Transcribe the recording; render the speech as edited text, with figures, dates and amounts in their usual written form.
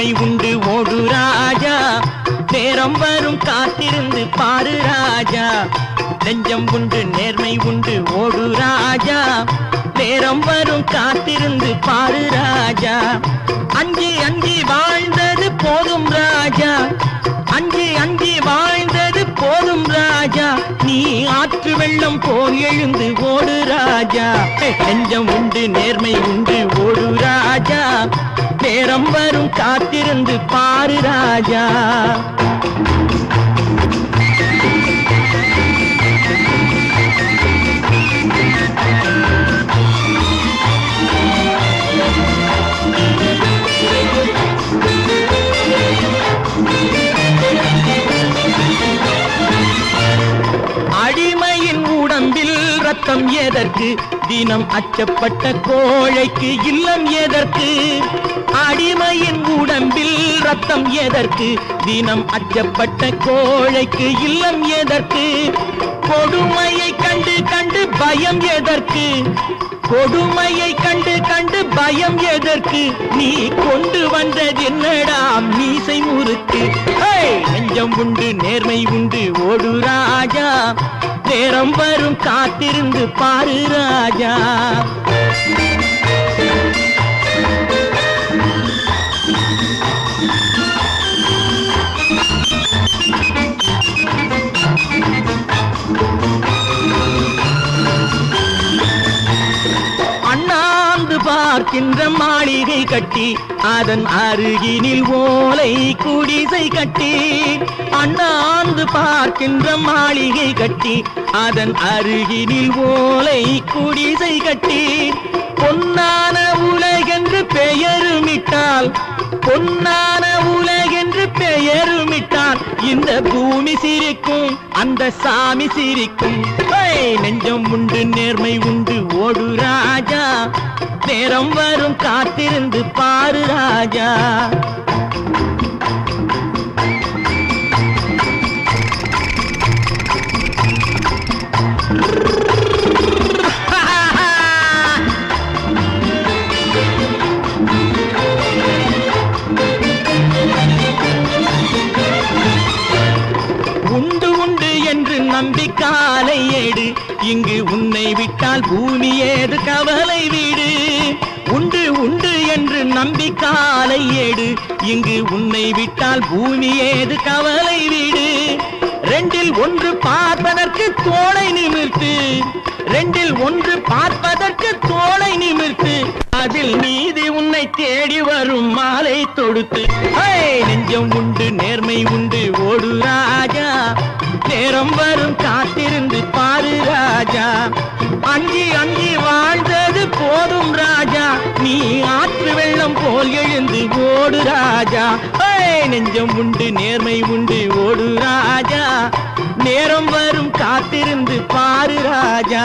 நேர்மை உண்டு ஓடு ராஜா, நேரம் வரும் காத்திருந்து பாரு ராஜா. நெஞ்சம் உண்டு நேர்மை உண்டு ஓடு ராஜா, நேரம் வரும் காத்திருந்து பாரு ராஜா. அஞ்சி அஞ்சி வாழ்ந்தது போதும் ராஜா, அஞ்சி அஞ்சி வாழ்ந்தது போதும் ராஜா. நீ ஆற்று வெள்ளம் போல் எழுந்து ஓடு ராஜா. நெஞ்சம் உண்டு நேர்மை உண்டு ஓடு ராஜா, நேரம் வரும் காத்திருந்து பாரு ராஜா. அடிமையின் உடம்பில் ரத்தம் எதற்கு, தினம் அச்சப்பட்ட கோழைக்கு இல்லம் எதற்கு. அடிமையின் உடம்பில் ரத்தம் எதற்கு, தினம் அச்சப்பட்ட கோழைக்கு இல்லம் எதற்கு. கொடுமையை கண்டு கண்டு பயம் எதற்கு, கொடுமையை கண்டு கண்டு பயம் எதற்கு. நீ கொண்டு வந்தது என்னடா மீசை முறுக்கு. நெஞ்சம் உண்டு நேர்மை உண்டு ஓடு ராஜா, நேரம் வரும் காத்திருந்து பாரு ராஜா. அண்ணாந்து பார்க்கின்ற மாளிகை கட்டி, அதன் அருகினில் ஓலை குடிசை கட்டி. அண்ணாந்து பார்க்கின்ற மாளிகை கட்டி, அதன் அருகினில் ஓலை குடிசை கட்டி. பொன்னான உலகென்று பெயருமிட்டால், பொன்னான உலகென்று பெயருமிட்டால் இந்த பூமி சிரிக்கும், அந்த சாமி சிரிக்கும். நெஞ்சம் உண்டு நேர்மை உண்டு ஓடு ராஜா, நேரம் வரும் காத்திருந்து பாரு ராஜா. உண்டு உண்டு என்று நம்பி காலை ஏடு, இங்கு உன்னை விட்டால் பூமி ஏது கவலை வீடு. உண்டு உண்டு என்று நம்பி காலை ஏடு, இங்கு உன்னை விட்டால் பூமி ஏது கவலை வீடு. ரெண்டில் ஒன்று பார்ப்பதற்கு தோளை நிமிர்த்து, ரெண்டில் ஒன்று பார்ப்பதற்கு தோளை நிமிர்த்து. அதில் நீதி உன்னை தேடி வரும் மாலை தொடுத்து. நெஞ்சம் உண்டு நேர்மை உண்டு ஓடு ராஜா, நேரம் வரும் காத்திருந்து பாரு ராஜா. அஞ்சி அஞ்சி வாழ்ந்தது போதும் ராஜா, நீ ஆற்று வெள்ளம் போல் எழுந்து ஓடு ராஜா. நெஞ்சம் உண்டு நேர்மை உண்டு ஓடு ராஜா, நேரம் வரும் காத்திருந்து பாரு ராஜா.